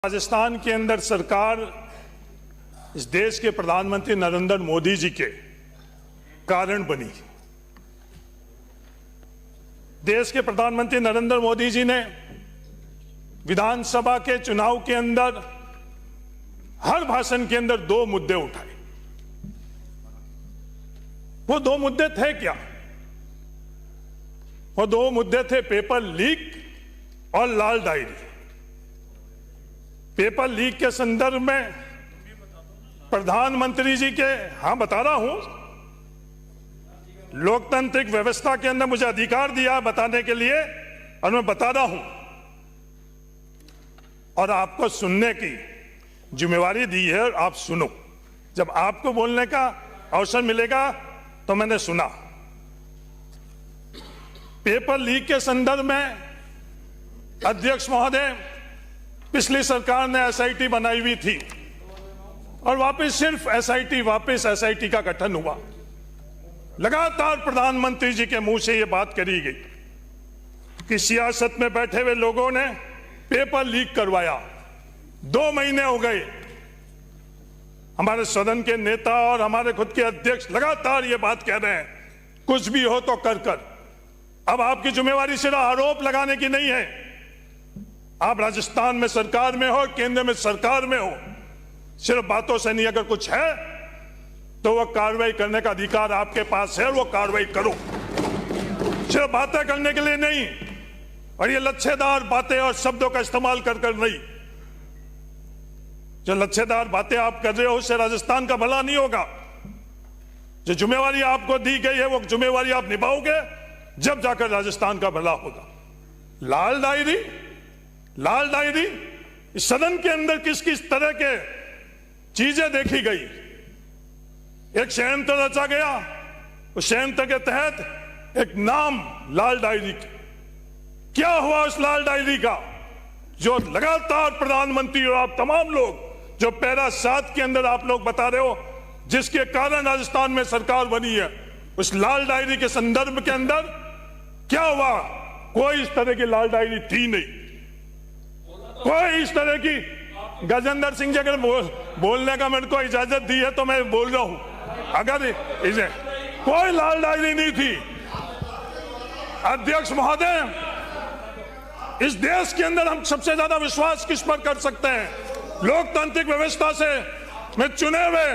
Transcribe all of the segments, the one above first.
राजस्थान के अंदर सरकार इस देश के प्रधानमंत्री नरेंद्र मोदी जी के कारण बनी। देश के प्रधानमंत्री नरेंद्र मोदी जी ने विधानसभा के चुनाव के अंदर हर भाषण के अंदर दो मुद्दे उठाए। वो दो मुद्दे थे क्या? वो दो मुद्दे थे पेपर लीक और लाल डायरी। पेपर लीक के संदर्भ में प्रधानमंत्री जी के बता रहा हूं, लोकतांत्रिक व्यवस्था के अंदर मुझे अधिकार दिया बताने के लिए और मैं बता रहा हूं और आपको सुनने की जिम्मेवारी दी है और आप सुनो। जब आपको बोलने का अवसर मिलेगा तो मैंने सुना। पेपर लीक के संदर्भ में अध्यक्ष महोदय, पिछली सरकार ने एसआईटी बनाई हुई थी और वापस सिर्फ एसआईटी का गठन हुआ। लगातार प्रधानमंत्री जी के मुंह से यह बात करी गई कि सियासत में बैठे हुए लोगों ने पेपर लीक करवाया। 2 महीने हो गए, हमारे सदन के नेता और हमारे खुद के अध्यक्ष लगातार ये बात कह रहे हैं, कुछ भी हो तो कर। अब आपकी जिम्मेवारी सिर्फ आरोप लगाने की नहीं है। आप राजस्थान में सरकार में हो, केंद्र में सरकार में हो, सिर्फ बातों से नहीं, अगर कुछ है तो वह कार्रवाई करने का अधिकार आपके पास है और वो कार्रवाई करो। सिर्फ बातें करने के लिए नहीं, और ये लच्छेदार बातें और शब्दों का इस्तेमाल कर नहीं। जो लच्छेदार बातें आप कर रहे हो उससे राजस्थान का भला नहीं होगा। जो जिम्मेवारी आपको दी गई है वो जिम्मेवारी आप निभाओगे जब जाकर राजस्थान का भला होगा। लाल डायरी इस सदन के अंदर किस किस तरह के चीजें देखी गई। एक षड्यंत्र रचा गया, उस षड्यंत्र के तहत एक नाम लाल डायरी। क्या हुआ उस लाल डायरी का जो लगातार प्रधानमंत्री और आप तमाम लोग जो पैरा 7 के अंदर आप लोग बता रहे हो, जिसके कारण राजस्थान में सरकार बनी है, उस लाल डायरी के संदर्भ के अंदर क्या हुआ? कोई इस तरह की लाल डायरी थी नहीं। कोई इस तरह की, गजेंद्र सिंह जी अगर बोलने का मेरे को इजाजत दी है तो मैं बोल रहा हूं, अगर इसे कोई लाल डायरी नहीं थी। अध्यक्ष महोदय, इस देश के अंदर हम सबसे ज्यादा विश्वास किस पर कर सकते हैं? लोकतांत्रिक व्यवस्था से मैं चुने हुए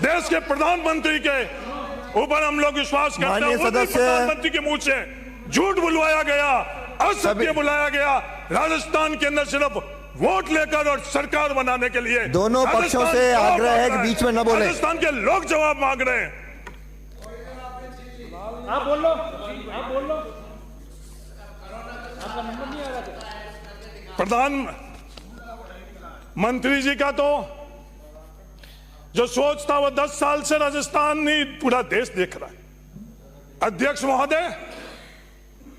देश के प्रधानमंत्री के ऊपर हम लोग विश्वास करते हैं। प्रधानमंत्री के मुंह से झूठ बुलवाया गया, असत्य बुलाया गया। राजस्थान के अंदर सिर्फ वोट लेकर और सरकार बनाने के लिए दोनों पक्षों से आग्रह है कि बीच में न बोले। राजस्थान के लोग जवाब मांग रहे हैं। आप बोल लो, आप बोल लो। आपका नंबर नहीं आया। प्रधानमंत्री जी का तो जो सोच था वो 10 साल से राजस्थान नहीं पूरा देश देख रहा है। अध्यक्ष महोदय,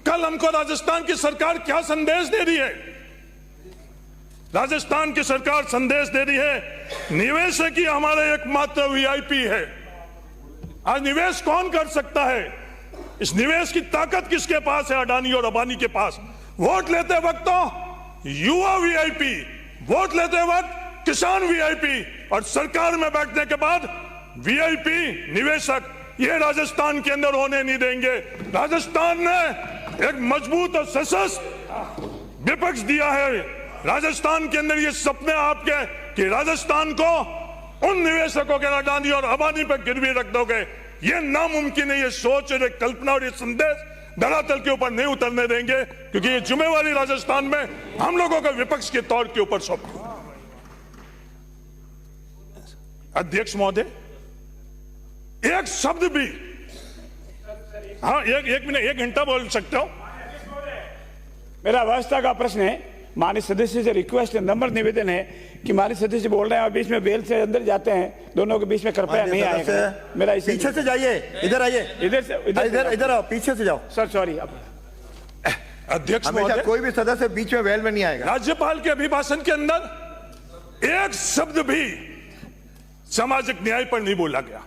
कल हमको राजस्थान की सरकार क्या संदेश दे रही है? राजस्थान की सरकार संदेश दे रही है निवेशक ही हमारे एकमात्र वीआईपी है। आज निवेश कौन कर सकता है? इस निवेश की ताकत किसके पास है? अडानी और अंबानी के पास। वोट लेते वक्त तो युवा वीआईपी, वोट लेते वक्त किसान वीआईपी, और सरकार में बैठने के बाद वीआईपी निवेशक। ये राजस्थान के अंदर होने नहीं देंगे। राजस्थान ने एक मजबूत और सशक्त विपक्ष दिया है। राजस्थान के अंदर ये सपने आपके कि राजस्थान को उन निवेशकों के, अडानी और अंबानी पर गिरवी रख दोगे, ये नामुमकिन है। ये सोच और एक कल्पना और ये संदेश धरातल के ऊपर नहीं उतरने देंगे, क्योंकि ये जिम्मेवारी राजस्थान में हम लोगों का विपक्ष के तौर के ऊपर सौंपी। अध्यक्ष महोदय, एक शब्द भी, एक मिनट, 1 घंटा बोल सकते हो? मेरा व्यवस्था का प्रश्न है। माननीय सदस्य से रिक्वेस्ट, नंबर निवेदन है कि माननीय सदस्य बोल रहे हैं और बीच में बेल से अंदर जाते हैं, दोनों के बीच में कृपया नहीं आएगा। मेरा पीछे से जाइए, इधर आइए, इधर आओ, पीछे से जाओ। Sir sorry. अध्यक्ष महोदय, कोई भी सदस्य बीच में वेल में नहीं आएगा। राज्यपाल के अभिभाषण के अंदर एक शब्द भी सामाजिक न्याय पर नहीं बोला गया।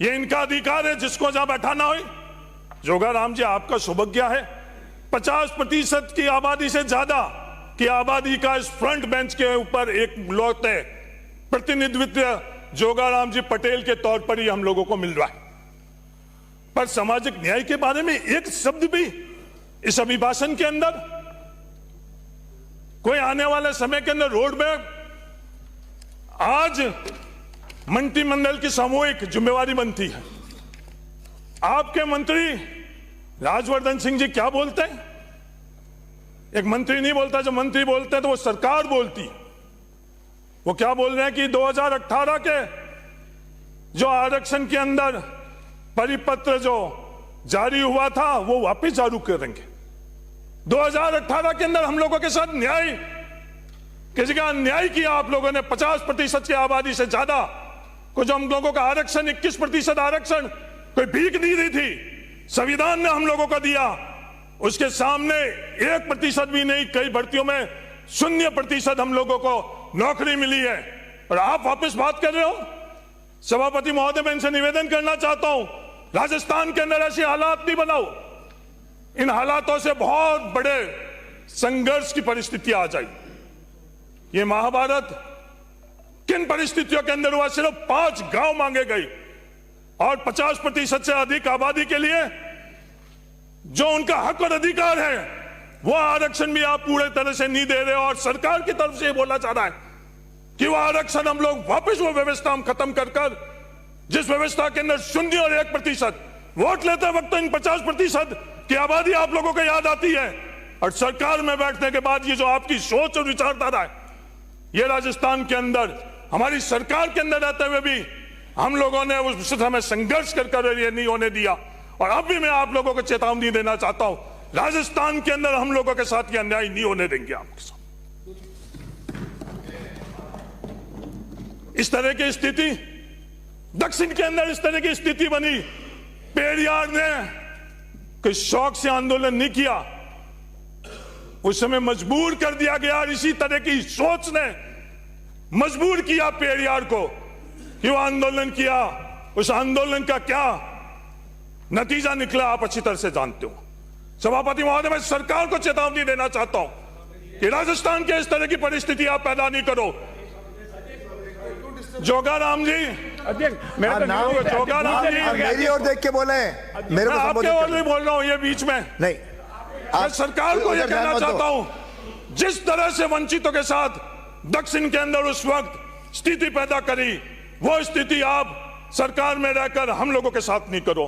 ये इनका अधिकार है, जिसको जहां बैठाना हो। जोगाराम जी, आपका सौभाग्य है 50% की आबादी से ज्यादा कि आबादी का इस फ्रंट बेंच के ऊपर एक लौटे प्रतिनिधित्व जोगाराम जी पटेल के तौर पर ही हम लोगों को मिल रहा है, पर सामाजिक न्याय के बारे में एक शब्द भी इस अभिभाषण के अंदर, कोई आने वाले समय के अंदर रोड मैप, आज मंत्रिमंडल की सामूहिक जिम्मेवारी बनती है। आपके मंत्री राजवर्धन सिंह जी क्या बोलते हैं? एक मंत्री नहीं बोलता, जब मंत्री बोलते हैं तो वो सरकार बोलती है। वो क्या बोल रहे हैं कि 2018 के जो आरक्षण के अंदर परिपत्र जो जारी हुआ था वो वापस जारी करेंगे। 2018 के अंदर हम लोगों के साथ न्याय की जगह अन्याय किया आप लोगों ने। 50% की आबादी से ज्यादा को जो हम लोगों का आरक्षण 21% आरक्षण कोई भीख नहीं दी थी, संविधान ने हम लोगों को दिया। उसके सामने 1% भी नहीं, कई भर्तियों में 0% हम लोगों को नौकरी मिली है, और आप वापस बात कर रहे हो। सभापति महोदय, मैं इनसे निवेदन करना चाहता हूं, राजस्थान के अंदर ऐसे हालात नहीं बनाओ। इन हालातों से बहुत बड़े संघर्ष की परिस्थिति आ जाएगी। ये महाभारत किन परिस्थितियों के अंदर हुआ? सिर्फ 5 गांव मांगे गए और 50% से अधिक आबादी के लिए जो उनका हक और अधिकार है वो आरक्षण भी आप पूरे तरह से नहीं दे रहे हो। और सरकार की तरफ से बोला जा रहा है कि वो आरक्षण हम लोग वापस वो व्यवस्था हम खत्म कर जिस व्यवस्था के अंदर 0 और 1% वोट लेते वक्त इन 50% की आबादी आप लोगों को याद आती है, और सरकार में बैठने के बाद ये जो आपकी सोच और विचारधारा है, ये राजस्थान के अंदर हमारी सरकार के अंदर रहते हुए भी हम लोगों ने उस समय संघर्ष कर ये नहीं होने दिया। और अब भी मैं आप लोगों को चेतावनी देना चाहता हूं, राजस्थान के अंदर हम लोगों के साथ ये अन्याय नहीं होने देंगे आपके साथ। इस तरह की स्थिति दक्षिण के अंदर इस तरह की स्थिति बनी। पेरियार ने कोई शौक से आंदोलन नहीं किया, उस समय मजबूर कर दिया गया, और इसी तरह की सोच ने मजबूर किया पेरियार को कि वो आंदोलन किया। उस आंदोलन का क्या नतीजा निकला आप अच्छी तरह से जानते हो। सभापति महोदय, मैं सरकार को चेतावनी देना चाहता हूं कि राजस्थान के इस तरह की परिस्थिति आप पैदा नहीं करो। जोगाराम जी, अध्यक्ष जोगाराम जी मेरी ओर देख के बोले, मेरे को आपके ओर नहीं बोल रहा हूं, ये बीच में नहीं। मैं सरकार को यह कहना चाहता हूं, जिस तरह से वंचितों के साथ दक्षिण के अंदर उस वक्त स्थिति पैदा करी, वो स्थिति आप सरकार में रहकर हम लोगों के साथ नहीं करो,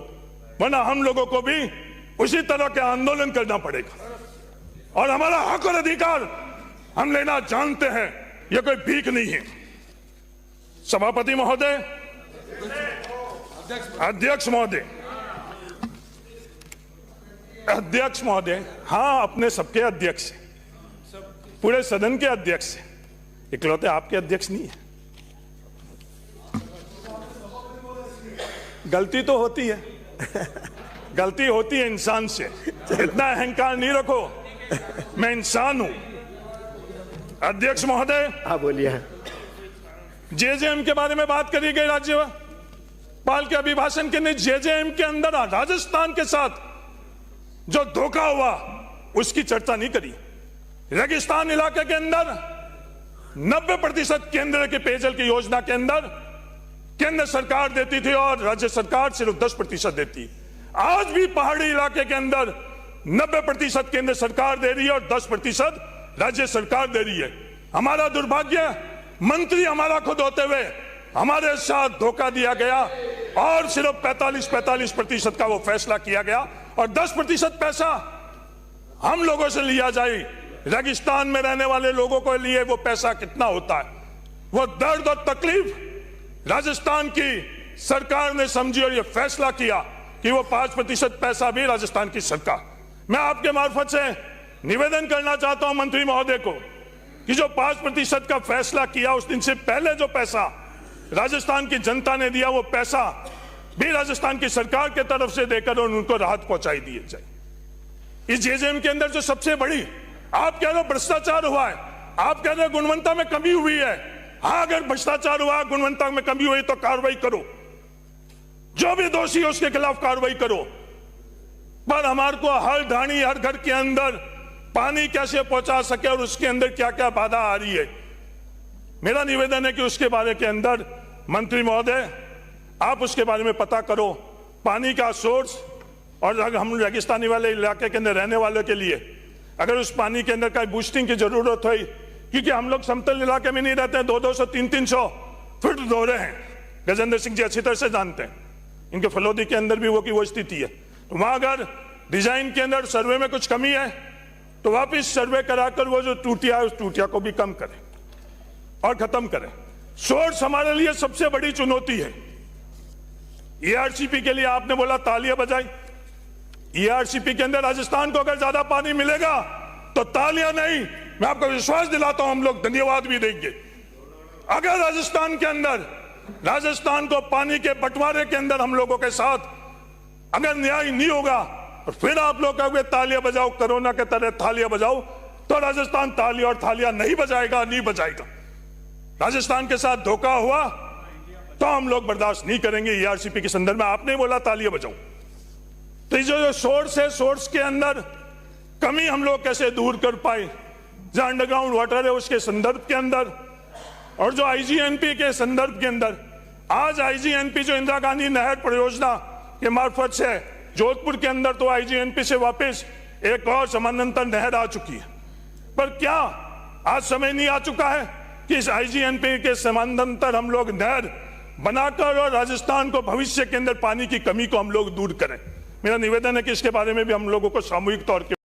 वरना हम लोगों को भी उसी तरह के आंदोलन करना पड़ेगा। और हमारा हक और अधिकार हम लेना जानते हैं, यह कोई भीख नहीं है। सभापति महोदय, अध्यक्ष महोदय, अध्यक्ष महोदय, हाँ अपने सबके अध्यक्ष हैं, पूरे सदन के अध्यक्ष हैं, इकलौते आपके अध्यक्ष नहीं है। गलती तो होती है, गलती होती है इंसान से, इतना अहंकार नहीं रखो, मैं इंसान हूं। अध्यक्ष महोदय, हाँ बोलिए। जेजेएम के बारे में बात करी गई, राज्यपाल के अभिभाषण के ने जेजेएम के अंदर राजस्थान के साथ जो धोखा हुआ उसकी चर्चा नहीं करी। रेगिस्तान इलाके के अंदर 90% केंद्र के पेयजल की योजना के अंदर केंद्र सरकार देती थी और राज्य सरकार सिर्फ 10% देती। आज भी पहाड़ी इलाके के अंदर 90% केंद्र सरकार दे रही है और 10% राज्य सरकार दे रही है। हमारा दुर्भाग्य, मंत्री हमारा खुद होते हुए हमारे साथ धोखा दिया गया और सिर्फ 45% का वो फैसला किया गया और 10% पैसा हम लोगों से लिया जाए। रेगिस्तान में रहने वाले लोगों के लिए वो पैसा कितना होता है, वो दर्द और तकलीफ राजस्थान की सरकार ने समझी और ये फैसला किया कि वो 5% पैसा भी राजस्थान की सरकार। मैं आपके मार्फत से निवेदन करना चाहता हूं मंत्री महोदय को कि जो 5% का फैसला किया उस दिन से पहले जो पैसा राजस्थान की जनता ने दिया वो पैसा भी राजस्थान की सरकार के तरफ से देकर उनको राहत पहुंचाई दी जाए। इस जेजेएम के अंदर जो सबसे बड़ी आप कह रहे हो भ्रष्टाचार हुआ है, आप कह रहे हो गुणवत्ता में कमी हुई है। हाँ, अगर भ्रष्टाचार हुआ, गुणवत्ता में कमी हुई तो कार्रवाई करो, जो भी दोषी है उसके खिलाफ कार्रवाई करो। पर हमारे को हर ढाणी हर घर के अंदर पानी कैसे पहुंचा सके और उसके अंदर क्या क्या बाधा आ रही है। मेरा निवेदन है कि उसके बारे के अंदर मंत्री महोदय आप उसके बारे में पता करो, पानी का सोर्स, और हम रेगिस्तानी वाले इलाके के अंदर रहने वालों के लिए अगर उस पानी के अंदर का बूस्टिंग की जरूरत हुई, क्योंकि हम लोग समतल इलाके में नहीं रहते हैं, 200 300 फीट दोहरे हैं। गजेंद्र सिंह जी अच्छी तरह से जानते हैं, इनके फलोदी के अंदर भी वो स्थिति है। तो वहां अगर डिजाइन के अंदर सर्वे में कुछ कमी है तो वापिस सर्वे कराकर वो जो टूटिया है उस टूटिया को भी कम करें और खत्म करें। सोर्स हमारे लिए सबसे बड़ी चुनौती है। ईआरसीपी के लिए आपने बोला तालियां बजाई, ईआरसीपी के अंदर राजस्थान को अगर ज्यादा पानी मिलेगा तो तालियां नहीं, मैं आपको विश्वास दिलाता हूं हम लोग धन्यवाद भी देंगे। अगर राजस्थान के अंदर राजस्थान को पानी के बंटवारे के अंदर हम लोगों के साथ अगर न्याय नहीं होगा और फिर आप लोग कहोगे तालियां बजाओ, कोरोना के तरह तालियां बजाओ, तो राजस्थान तालियां और थालियां नहीं बजाएगा, नहीं बजाएगा। राजस्थान के साथ धोखा हुआ तो हम लोग बर्दाश्त नहीं करेंगे। ईआरसीपी के संदर्भ में आपने बोला तालियां बजाओ, तो जो सोर्स है, सोर्स के अंदर कमी हम लोग कैसे दूर कर पाए, जहां अंडरग्राउंड वाटर है उसके संदर्भ के अंदर, और जो आईजीएनपी के संदर्भ के अंदर, आज आईजीएनपी जो इंदिरा गांधी नहर परियोजना के मार्फत से जोधपुर के अंदर तो आईजीएनपी से वापस एक और समानांतर नहर आ चुकी है, पर क्या आज समय नहीं आ चुका है कि इस आईजीएनपी के समानांतर हम लोग नहर बनाकर और राजस्थान को भविष्य के अंदर पानी की कमी को हम लोग दूर करें। मेरा निवेदन है कि इसके बारे में भी हम लोगों को सामूहिक तौर पर